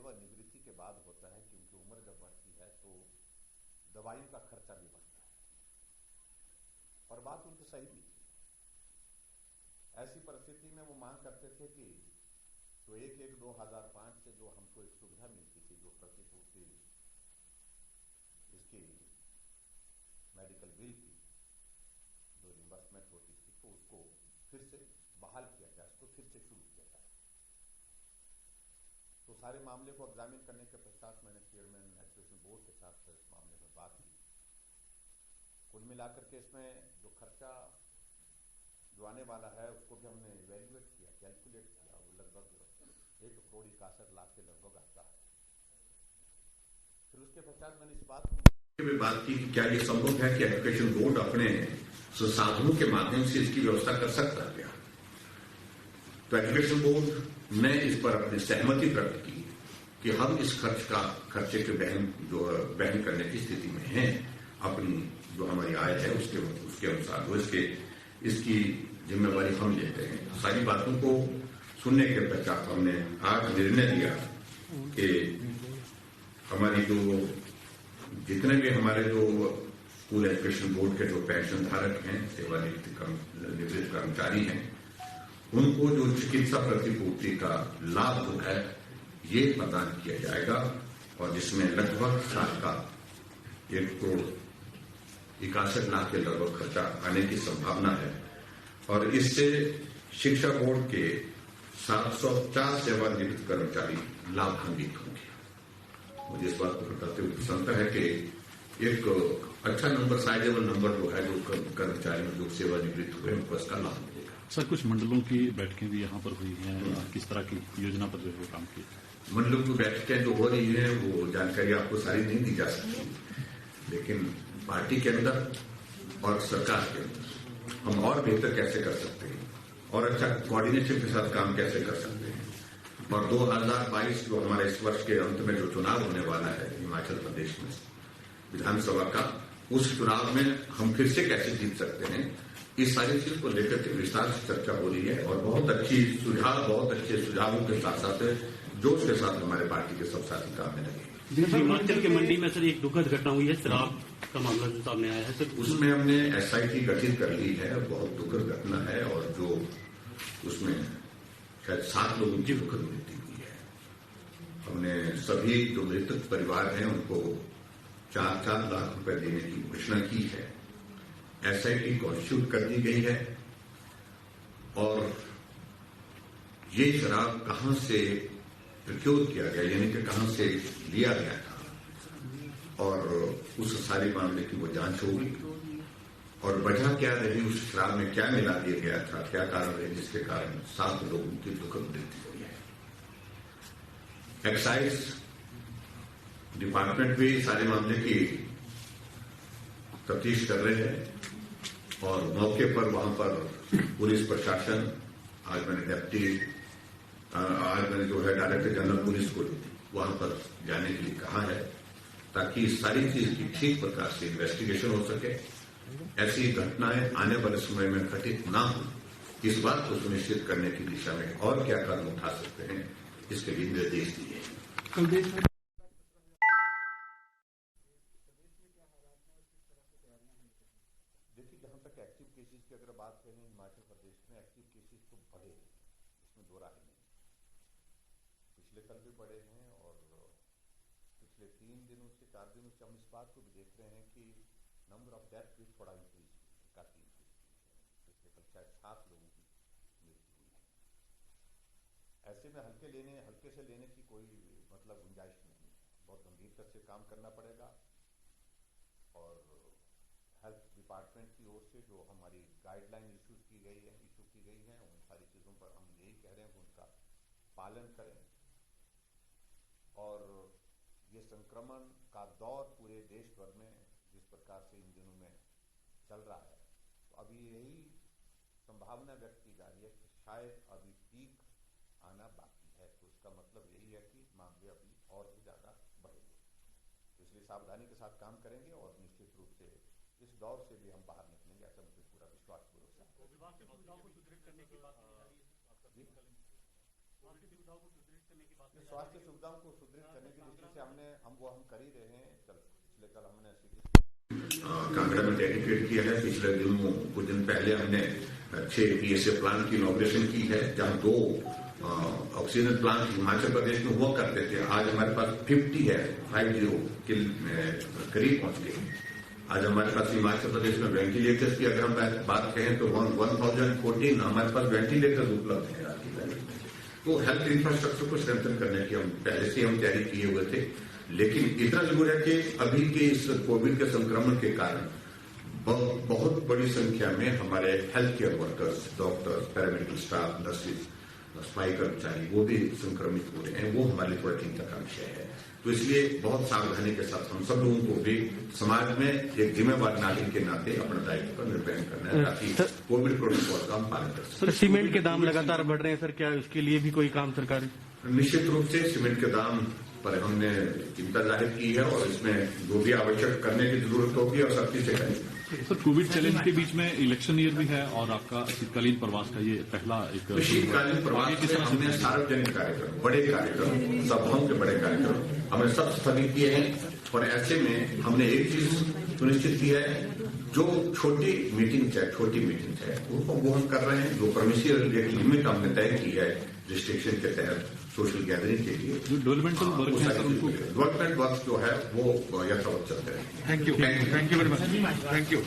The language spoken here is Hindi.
सेवानिवृत्ति के बाद होता है, क्योंकि उम्र जब बढ़ती है तो दवाइयों का खर्चा भी बढ़ता है। और बात उनकी सही भी थी। ऐसी परिस्थिति में वो मांग करते थे कि जो 1/1/2005 से जो हमको एक सुविधा मिलती थी, जो प्रतिपूर्ति इसकी मेडिकल बिल की जो रिम्बर्समेंट होती थी, तो उसको फिर से बहाल किया जाए, उसको फिर से शुरू किया जाए। तो सारे मामले को एग्जामिन करने के पश्चात मैंने चेयरमैन एजुकेशन बोर्ड के साथ इस मामले में बात की। कुल मिलाकर के इसमें जो खर्चा जो आने वाला है उसको भी हमने इवेल्युएट किया, कैलकुलेट किया। वो लगभग 1,61,00,000 के लगभग आता है। फिर उसके पश्चात मैंने इस बात की कि क्या ये संभव है कि एजुकेशन बोर्ड अपने संसाधनों के माध्यम से इसकी व्यवस्था कर सकता है क्या? तो एजुकेशन बोर्ड ने इस पर अपनी सहमति प्रकट की कि हम इस खर्चे के वहन करने की स्थिति में हैं। अपनी जो हमारी आय है उसके अनुसार वो इसकी जिम्मेवारी हम लेते हैं। सारी बातों को सुनने के पश्चात हमने आज निर्णय लिया कि हमारी जो जितने भी हमारे जो स्कूल एजुकेशन बोर्ड के जो पेंशन धारक हैं, सेवानिवृत्त कर्मचारी हैं, उनको जो चिकित्सा प्रतिपूर्ति का लाभ जो है ये प्रदान किया जाएगा, और जिसमें लगभग साल का 1,61,00,000 के लगभग खर्चा आने की संभावना है। और इससे शिक्षा बोर्ड के 750 सेवानिवृत्त कर्मचारी लाभान्वित होंगे। मुझे इस बात को बताते हुए प्रसन्नता है कि एक अच्छा नंबर, साइजेबल नंबर जो है, जो कर्मचारी जो सेवानिवृत्त हुए उनको इसका लाभ मिलेगा। सर, कुछ मंडलों की बैठकें भी यहाँ पर हुई हैं, किस तरह की योजना पर जो है काम की? मंडलों की बैठकें जो हो रही हैं वो जानकारी आपको सारी नहीं दी जा सकती, लेकिन पार्टी के अंदर और सरकार के अंदर हम और बेहतर कैसे कर सकते हैं और अच्छा कोऑर्डिनेशन के साथ काम कैसे कर सकते हैं। और 2022 जो हमारे इस वर्ष के अंत में जो चुनाव होने वाला है हिमाचल प्रदेश में विधानसभा का, उस चुनाव में हम फिर से कैसे जीत सकते हैं, इस सारी चीज को लेकर के विस्तार से चर्चा हो रही है। और बहुत अच्छे सुझावों के साथ साथ जोश के साथ हमारे पार्टी के सब साथी काम में लगे। हिमाचल के मंडी में सर एक दुखद घटना हुई है, शराब का मामला जो सामने आया है सर, उसमें हमने SIT गठित कर ली है। बहुत दुखद घटना है, और जो उसमें शायद 7 लोगों की दुखद मृत्यु हुई है। हमने सभी जो मृतक परिवार हैं उनको 4-4 लाख रुपए देने की घोषणा की है। SIT कॉन्स्टिट्यूट कर दी गई है, और ये शराब कहां से प्रोक्योर किया गया, यानी कि कहां से लिया गया था, और उस सारे मामले की वो जांच होगी। और वजह क्या रही, उस शराब में क्या मिला दिया गया था, क्या कारण है जिसके कारण 7 लोगों की दुखद मृत्यु हुई है। एक्साइज डिपार्टमेंट भी सारे मामले की तफ्तीश कर रहे हैं, और मौके पर वहां पर पुलिस प्रशासन, आज मैंने जो है डायरेक्टर जनरल पुलिस को वहां पर जाने के लिए कहा है, ताकि इस सारी चीज की ठीक प्रकार से इन्वेस्टिगेशन हो सके, ऐसी घटनाएं आने वाले समय में घटित ना हो, इस बात को सुनिश्चित करने की दिशा में और क्या कदम उठा सकते हैं, इसके लिए निर्देश दिए। देखिए, जहां तक एक्टिव केसेस की अगर बात करें, हिमाचल प्रदेश में एक्टिव केसेस तो बढ़े हैं, इसमें दो राय नहीं। पिछले कल भी बढ़े हैं, और पिछले 3 दिनों से 4 दिनों से हम इस बात को भी देख रहे हैं कि नंबर ऑफ डेथ भी थोड़ा इंक्रीज, काफी इंक्रीज हुई है। पिछले कल शायद 7 लोगों की मृत्यु हुई है। ऐसे में हल्के से लेने की कोई मतलब गुंजाइश नहीं है। बहुत गंभीरता से काम करना पड़ेगा, और हेल्थ डिपार्टमेंट की ओर से जो हमारी गाइडलाइन इशू की गई है, उन सारी चीजों पर हम यही कह रहे हैं कि उनका पालन करें। और ये संक्रमण का दौर पूरे देश भर में जिस प्रकार से इन दिनों में चल रहा है, तो अभी यही संभावना व्यक्त की जा रही है कि शायद अभी पीक आना बाकी है। तो इसका मतलब यही है कि मामले अभी और भी ज्यादा बढ़ेंगे। तो इसलिए सावधानी के साथ काम करेंगे, और निश्चित रूप से इस दौर से भी हम बाहर निकलेंगे, ऐसा मुझे पूरा विश्वास भरोसा है। विभाग की सुविधाओं को सुदृढ़ करने की बात की जा रही है, आपका जी? विभाग की सुविधाओं को सुदृढ़ करने की स्वास्थ्य सुविधाओं को सुदृढ़ करने की दृष्टि से हम कर ही रहे हैं। पिछले कल हमने कांगड़ा में डेडिकेट किया है। पिछले दिनों कुछ दिन पहले हमने 6 PSA प्लांट की इनॉग्रेशन की है, जहां 2 ऑक्सीजन प्लांट हिमाचल प्रदेश में हुआ करते थे। आज हमारे पास 50 है, 50 के करीब पहुंच गए। आज हमारे पास हिमाचल प्रदेश में वेंटिलेटर्स की अगर हम बात कहें तो 1014 हमारे पास वेंटिलेटर्स उपलब्ध है आज की तारीख में। तो हेल्थ इंफ्रास्ट्रक्चर को स्ट्रेंथन करने की हम पहले से हम तैयारी किए हुए थे, लेकिन इतना जरूर है कि अभी के इस कोविड के संक्रमण के कारण बहुत बड़ी संख्या में हमारे health care workers, doctors, paramedical staff, nurses, सफाई कर्मचारी वो भी संक्रमित हो रहे हैं। वो हमारे लिए थोड़ा चिंता का विषय है। तो इसलिए बहुत सावधानी के साथ हम सब लोगों को भी समाज में एक जिम्मेवार नागरिक के नाते अपना दायित्व का निर्वहन करना है, ताकि कोविड प्रोटोकॉल का हम पालन कर सकें। सर, सीमेंट के दाम लगातार बढ़ रहे हैं सर, क्या इसके लिए भी कोई काम सरकारी? निश्चित रूप से सीमेंट के दाम पर हमने चिंता जाहिर की है और इसमें जो भी आवश्यक करने की जरूरत होगी और सख्ती से करेंगे। सर, कोविड चैलेंज के बीच में इलेक्शन ईयर भी है और आपका शीतकालीन प्रवास का ये पहला एक शीतकालीन प्रवास में हमने सार्वजनिक कार्यक्रम, बड़े कार्यक्रम, सभाओं के बड़े कार्यक्रम हमने सब स्थगित किए हैं। और ऐसे में हमने एक चीज सुनिश्चित की है, जो छोटी मीटिंग है वो हम कर रहे हैं। जो परमिशियल एक लिमिट हमने तय की है रिस्ट्रिक्शन के तहत सोशल गैदरिंग के लिए, जो डेवलपमेंटल वर्क है सर, उनको डेवलपमेंट वर्क जो है वो यथावत चलते हैं। Thank you very much. Thank you.